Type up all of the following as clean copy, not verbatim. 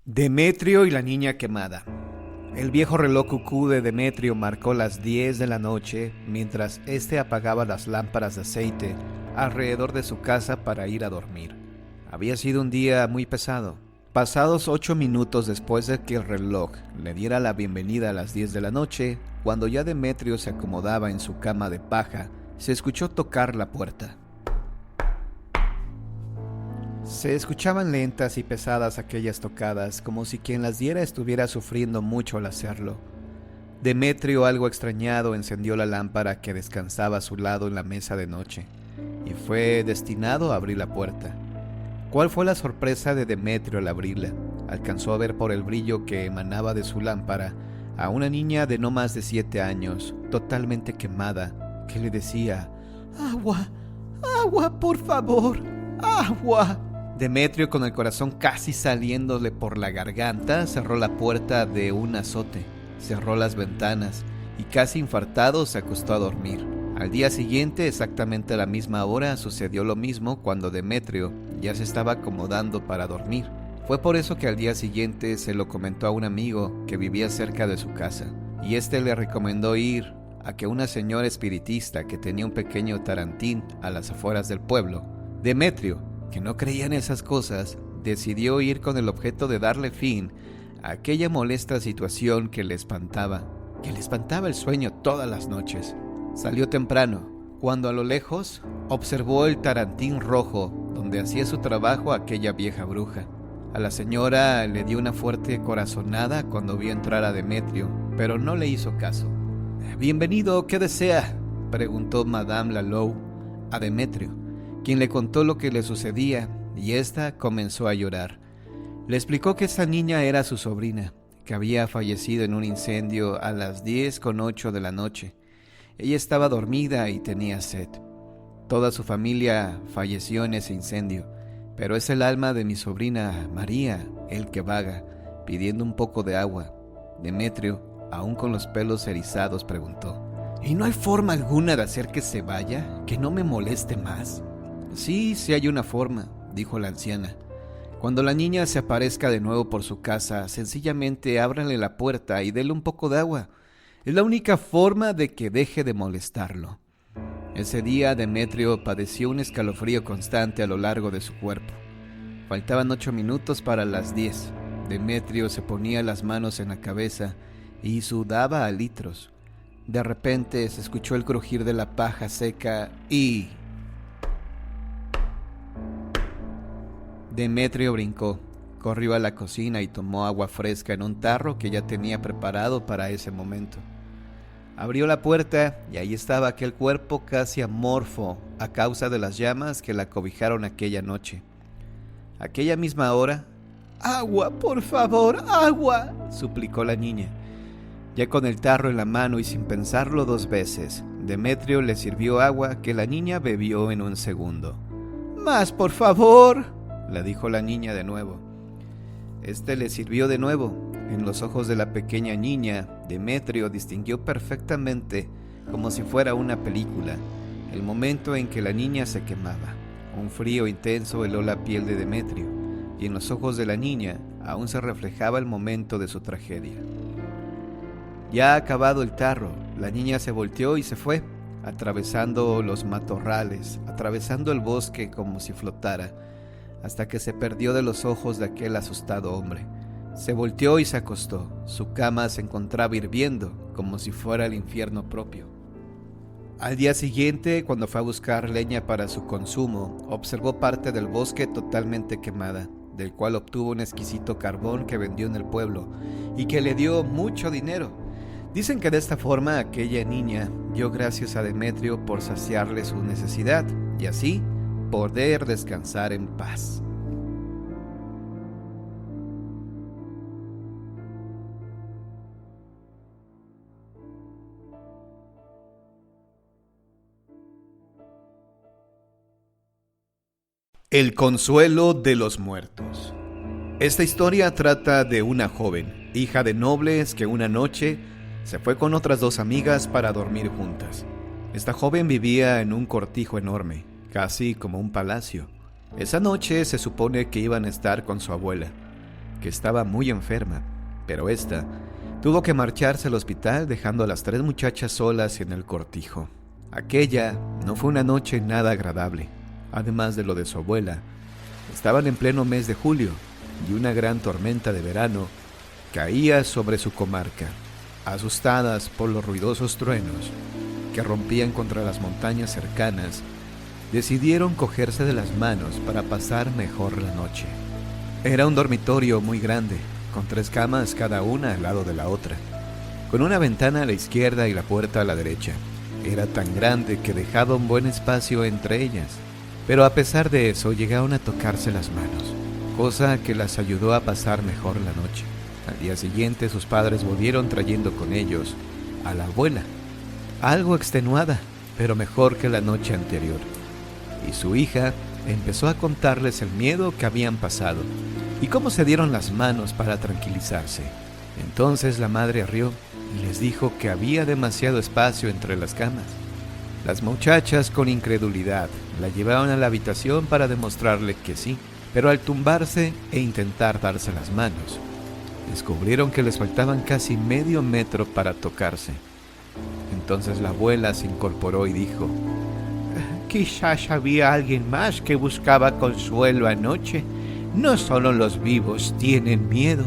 Demetrio y la niña quemada. El viejo reloj cucú de Demetrio marcó las 10 de la noche mientras éste apagaba las lámparas de aceite alrededor de su casa para ir a dormir. Había sido un día muy pesado. Pasados 8 minutos después de que el reloj le diera la bienvenida a las 10 de la noche, cuando ya Demetrio se acomodaba en su cama de paja, se escuchó tocar la puerta. Se escuchaban lentas y pesadas aquellas tocadas, como si quien las diera estuviera sufriendo mucho al hacerlo. Demetrio, algo extrañado, encendió la lámpara que descansaba a su lado en la mesa de noche, y fue destinado a abrir la puerta. ¿Cuál fue la sorpresa de Demetrio al abrirla? Alcanzó a ver por el brillo que emanaba de su lámpara a una niña de no más de 7 años, totalmente quemada, que le decía: «¡Agua! ¡Agua, por favor! ¡Agua!». Demetrio, con el corazón casi saliéndole por la garganta, cerró la puerta de un azote, cerró las ventanas y casi infartado se acostó a dormir. Al día siguiente, exactamente a la misma hora, sucedió lo mismo cuando Demetrio ya se estaba acomodando para dormir. Fue por eso que al día siguiente se lo comentó a un amigo que vivía cerca de su casa, y este le recomendó ir a que una señora espiritista que tenía un pequeño tarantín a las afueras del pueblo. Demetrio, que no creía en esas cosas, decidió ir con el objeto de darle fin a aquella molesta situación que le espantaba el sueño todas las noches. Salió temprano, cuando a lo lejos observó el tarantín rojo donde hacía su trabajo aquella vieja bruja. A la señora le dio una fuerte corazonada cuando vio entrar a Demetrio, pero no le hizo caso. «Bienvenido, ¿qué desea?», preguntó Madame Lalou a Demetrio, quien le contó lo que le sucedía, y ésta comenzó a llorar. Le explicó que esa niña era su sobrina, que había fallecido en un incendio a las 10:08 de la noche. Ella estaba dormida y tenía sed. Toda su familia falleció en ese incendio, pero es el alma de mi sobrina María el que vaga, pidiendo un poco de agua. Demetrio, aún con los pelos erizados, preguntó: «¿Y no hay forma alguna de hacer que se vaya, que no me moleste más?». «Sí hay una forma», dijo la anciana. «Cuando la niña se aparezca de nuevo por su casa, sencillamente ábranle la puerta y denle un poco de agua. Es la única forma de que deje de molestarlo». Ese día Demetrio padeció un escalofrío constante a lo largo de su cuerpo. Faltaban 8 minutos para las 10. Demetrio se ponía las manos en la cabeza y sudaba a litros. De repente se escuchó el crujir de la paja seca y... Demetrio brincó, corrió a la cocina y tomó agua fresca en un tarro que ya tenía preparado para ese momento. Abrió la puerta y ahí estaba aquel cuerpo casi amorfo a causa de las llamas que la cobijaron aquella noche. Aquella misma hora... «¡Agua, por favor, agua!», suplicó la niña. Ya con el tarro en la mano y sin pensarlo 2 veces, Demetrio le sirvió agua que la niña bebió en un segundo. «¡Más, por favor!», le dijo la niña de nuevo. Este le sirvió de nuevo. En los ojos de la pequeña niña, Demetrio distinguió perfectamente, como si fuera una película, el momento en que la niña se quemaba. Un frío intenso heló la piel de Demetrio, y en los ojos de la niña aún se reflejaba el momento de su tragedia. Ya acabado el tarro, la niña se volteó y se fue, atravesando los matorrales, atravesando el bosque como si flotara, hasta que se perdió de los ojos de aquel asustado hombre. Se volteó y se acostó. Su cama se encontraba hirviendo, como si fuera el infierno propio. Al día siguiente, cuando fue a buscar leña para su consumo, observó parte del bosque totalmente quemada, del cual obtuvo un exquisito carbón que vendió en el pueblo y que le dio mucho dinero. Dicen que de esta forma aquella niña dio gracias a Demetrio por saciarle su necesidad y así poder descansar en paz. El consuelo de los muertos. Esta historia trata de una joven, hija de nobles, que una noche se fue con otras 2 amigas para dormir juntas. Esta joven vivía en un cortijo enorme, casi como un palacio. Esa noche se supone que iban a estar con su abuela. que estaba muy enferma, pero ésta tuvo que marcharse al hospital dejando a las 3 muchachas solas en el cortijo. Aquella no fue una noche nada agradable. Además de lo de su abuela, estaban en pleno mes de julio y una gran tormenta de verano caía sobre su comarca. Asustadas por los ruidosos truenos que rompían contra las montañas cercanas, decidieron cogerse de las manos para pasar mejor la noche. Era un dormitorio muy grande, con 3 camas cada una al lado de la otra, con una ventana a la izquierda y la puerta a la derecha. Era tan grande que dejaba un buen espacio entre ellas, pero a pesar de eso llegaron a tocarse las manos, cosa que las ayudó a pasar mejor la noche. Al día siguiente sus padres volvieron trayendo con ellos a la abuela, algo extenuada, pero mejor que la noche anterior. Y su hija empezó a contarles el miedo que habían pasado y cómo se dieron las manos para tranquilizarse. Entonces la madre rió y les dijo que había demasiado espacio entre las camas. Las muchachas, con incredulidad, la llevaron a la habitación para demostrarle que sí, pero al tumbarse e intentar darse las manos, descubrieron que les faltaban casi medio metro para tocarse. Entonces la abuela se incorporó y dijo: Quizás había alguien más que buscaba consuelo anoche. No solo los vivos tienen miedo.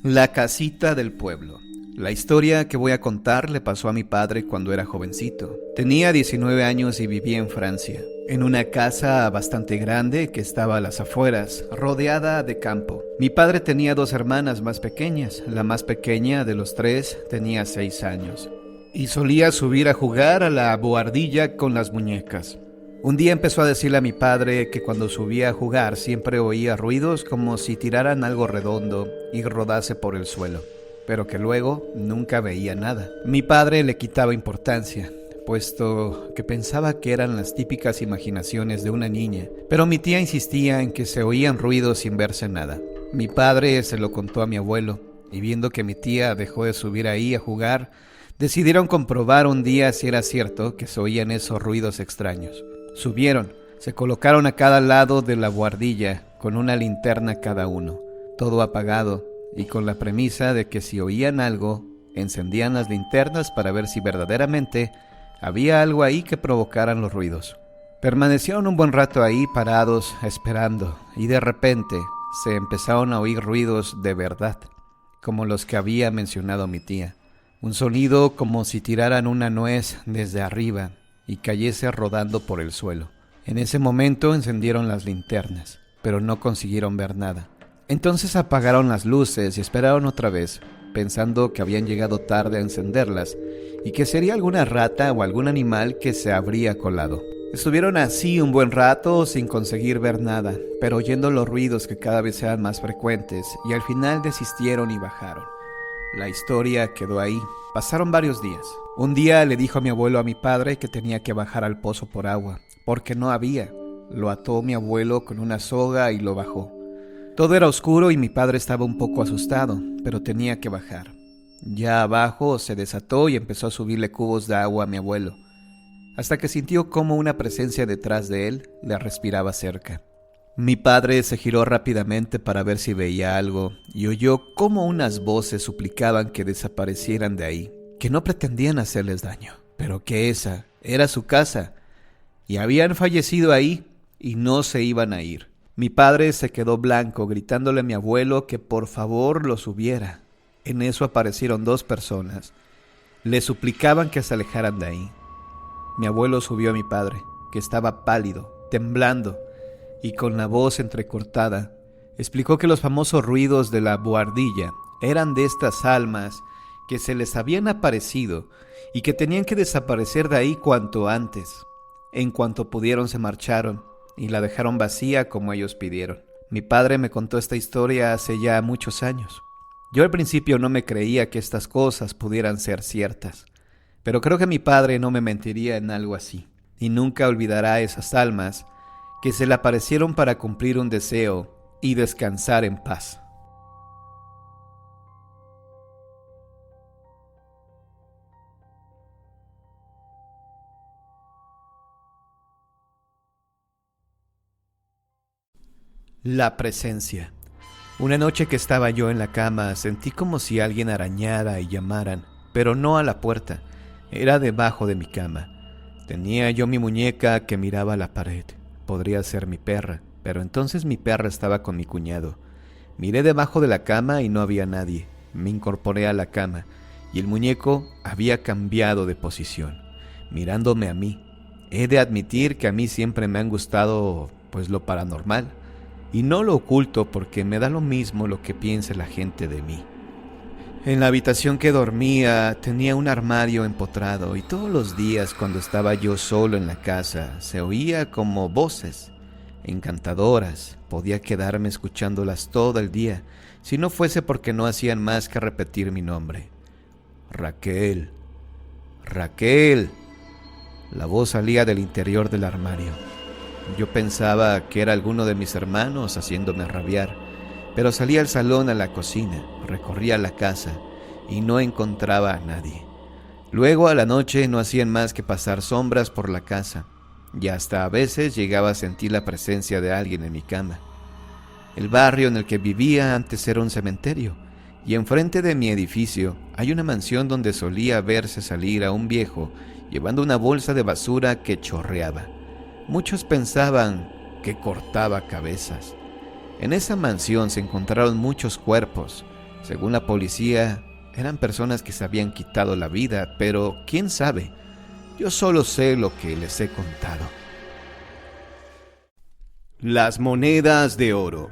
La casita del pueblo. La historia que voy a contar le pasó a mi padre cuando era jovencito. Tenía 19 años y vivía en Francia, en una casa bastante grande que estaba a las afueras, rodeada de campo. Mi padre tenía 2 hermanas más pequeñas. La más pequeña de los 3 tenía 6 años y solía subir a jugar a la bohardilla con las muñecas. Un día empezó a decirle a mi padre que cuando subía a jugar siempre oía ruidos como si tiraran algo redondo y rodase por el suelo, pero que luego nunca veía nada. Mi padre le quitaba importancia, puesto que pensaba que eran las típicas imaginaciones de una niña, pero mi tía insistía en que se oían ruidos sin verse nada. Mi padre se lo contó a mi abuelo, y viendo que mi tía dejó de subir ahí a jugar, decidieron comprobar un día si era cierto que se oían esos ruidos extraños. Subieron, se colocaron a cada lado de la buhardilla, con una linterna cada uno, todo apagado, y con la premisa de que si oían algo, encendían las linternas para ver si verdaderamente había algo ahí que provocaran los ruidos. Permanecieron un buen rato ahí parados, esperando, y de repente se empezaron a oír ruidos de verdad, como los que había mencionado mi tía. Un sonido como si tiraran una nuez desde arriba y cayese rodando por el suelo. En ese momento encendieron las linternas, pero no consiguieron ver nada. Entonces apagaron las luces y esperaron otra vez, pensando que habían llegado tarde a encenderlas y que sería alguna rata o algún animal que se habría colado. Estuvieron así un buen rato sin conseguir ver nada, pero oyendo los ruidos que cada vez eran más frecuentes, y al final desistieron y bajaron. La historia quedó ahí. Pasaron varios días. Un día le dijo a mi abuelo a mi padre que tenía que bajar al pozo por agua, porque no había. Lo ató mi abuelo con una soga y lo bajó. Todo era oscuro y mi padre estaba un poco asustado, pero tenía que bajar. Ya abajo se desató y empezó a subirle cubos de agua a mi abuelo, hasta que sintió como una presencia detrás de él le respiraba cerca. Mi padre se giró rápidamente para ver si veía algo y oyó cómo unas voces suplicaban que desaparecieran de ahí, que no pretendían hacerles daño, pero que esa era su casa y habían fallecido ahí y no se iban a ir. Mi padre se quedó blanco gritándole a mi abuelo que por favor lo subiera. En eso aparecieron 2 personas. Le suplicaban que se alejaran de ahí. Mi abuelo subió a mi padre, que estaba pálido, temblando, y con la voz entrecortada, explicó que los famosos ruidos de la buhardilla eran de estas almas que se les habían aparecido y que tenían que desaparecer de ahí cuanto antes. En cuanto pudieron se marcharon y la dejaron vacía como ellos pidieron. Mi padre me contó esta historia hace ya muchos años. Yo al principio no me creía que estas cosas pudieran ser ciertas, pero creo que mi padre no me mentiría en algo así, y nunca olvidará esas almas que se le aparecieron para cumplir un deseo y descansar en paz. La presencia. Una noche que estaba yo en la cama, sentí como si alguien arañara y llamaran, pero no a la puerta, era debajo de mi cama. Tenía yo mi muñeca que miraba a la pared. Podría ser mi perra, pero entonces mi perra estaba con mi cuñado. Miré debajo de la cama y no había nadie. Me incorporé a la cama y el muñeco había cambiado de posición, mirándome a mí. He de admitir que a mí siempre me han gustado, pues, lo paranormal. Y no lo oculto porque me da lo mismo lo que piense la gente de mí. En la habitación que dormía tenía un armario empotrado y todos los días cuando estaba yo solo en la casa se oía como voces encantadoras. Podía quedarme escuchándolas todo el día si no fuese porque no hacían más que repetir mi nombre. Raquel, Raquel. La voz salía del interior del armario. Yo pensaba que era alguno de mis hermanos haciéndome rabiar, pero salía al salón, a la cocina, recorría la casa y no encontraba a nadie. Luego a la noche no hacían más que pasar sombras por la casa y hasta a veces llegaba a sentir la presencia de alguien en mi cama. El barrio en el que vivía antes era un cementerio y enfrente de mi edificio hay una mansión donde solía verse salir a un viejo llevando una bolsa de basura que chorreaba. Muchos pensaban que cortaba cabezas. En esa mansión se encontraron muchos cuerpos. Según la policía, eran personas que se habían quitado la vida, pero quién sabe. Yo solo sé lo que les he contado. Las monedas de oro.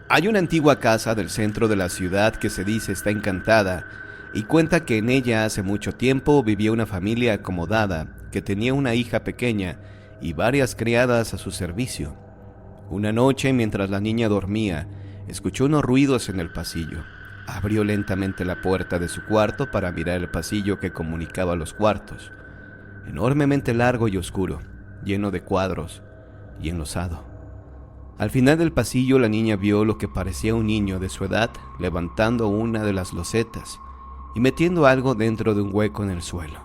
Hay una antigua casa del centro de la ciudad que se dice está encantada y cuenta que en ella hace mucho tiempo vivía una familia acomodada que tenía una hija pequeña y varias criadas a su servicio. Una noche, mientras la niña dormía, escuchó unos ruidos en el pasillo. Abrió lentamente la puerta de su cuarto para mirar el pasillo que comunicaba los cuartos. Enormemente largo y oscuro, lleno de cuadros y enlosado. Al final del pasillo la niña vio lo que parecía un niño de su edad levantando una de las losetas y metiendo algo dentro de un hueco en el suelo.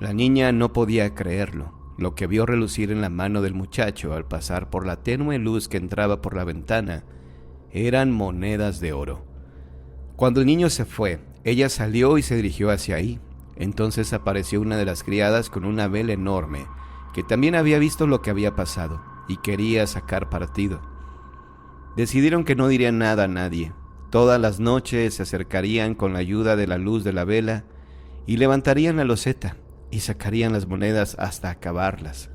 La niña no podía creerlo. Lo que vio relucir en la mano del muchacho al pasar por la tenue luz que entraba por la ventana eran monedas de oro. Cuando el niño se fue, ella salió y se dirigió hacia ahí. Entonces apareció una de las criadas con una vela enorme, que también había visto lo que había pasado y quería sacar partido. Decidieron que no dirían nada a nadie. Todas las noches se acercarían con la ayuda de la luz de la vela y levantarían la loseta y sacarían las monedas hasta acabarlas.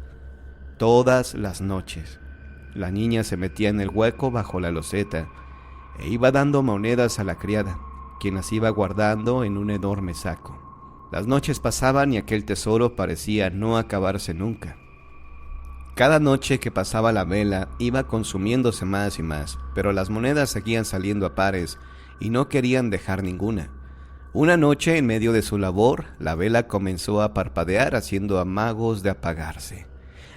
Todas las noches, la niña se metía en el hueco bajo la loseta e iba dando monedas a la criada, quien las iba guardando en un enorme saco. Las noches pasaban y aquel tesoro parecía no acabarse nunca. Cada noche que pasaba la vela iba consumiéndose más y más, pero las monedas seguían saliendo a pares y no querían dejar ninguna. Una noche, en medio de su labor, la vela comenzó a parpadear haciendo amagos de apagarse.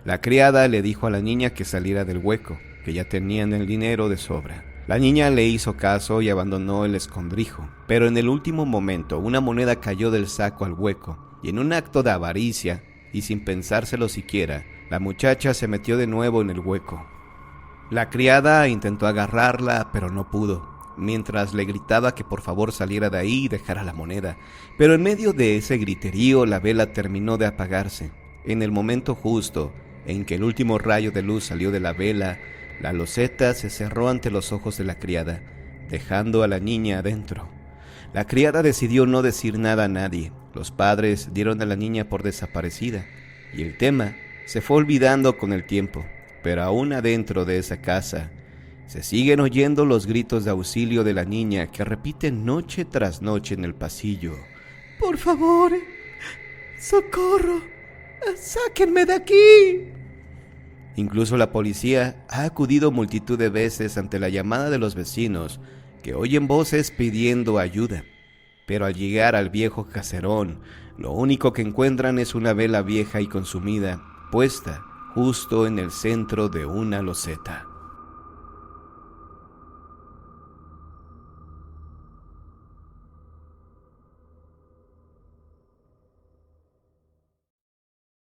La criada le dijo a la niña que saliera del hueco, que ya tenían el dinero de sobra. La niña le hizo caso y abandonó el escondrijo, pero en el último momento una moneda cayó del saco al hueco, y en un acto de avaricia, y sin pensárselo siquiera, la muchacha se metió de nuevo en el hueco. La criada intentó agarrarla, pero no pudo, mientras le gritaba que por favor saliera de ahí y dejara la moneda. Pero en medio de ese griterío la vela terminó de apagarse. En el momento justo en que el último rayo de luz salió de la vela, la loseta se cerró ante los ojos de la criada, dejando a la niña adentro. La criada decidió no decir nada a nadie. Los padres dieron a la niña por desaparecida y el tema se fue olvidando con el tiempo. Pero aún adentro de esa casa se siguen oyendo los gritos de auxilio de la niña que repite noche tras noche en el pasillo. ¡Por favor! ¡Socorro! ¡Sáquenme de aquí! Incluso la policía ha acudido multitud de veces ante la llamada de los vecinos que oyen voces pidiendo ayuda. Pero al llegar al viejo caserón, lo único que encuentran es una vela vieja y consumida, puesta justo en el centro de una loseta.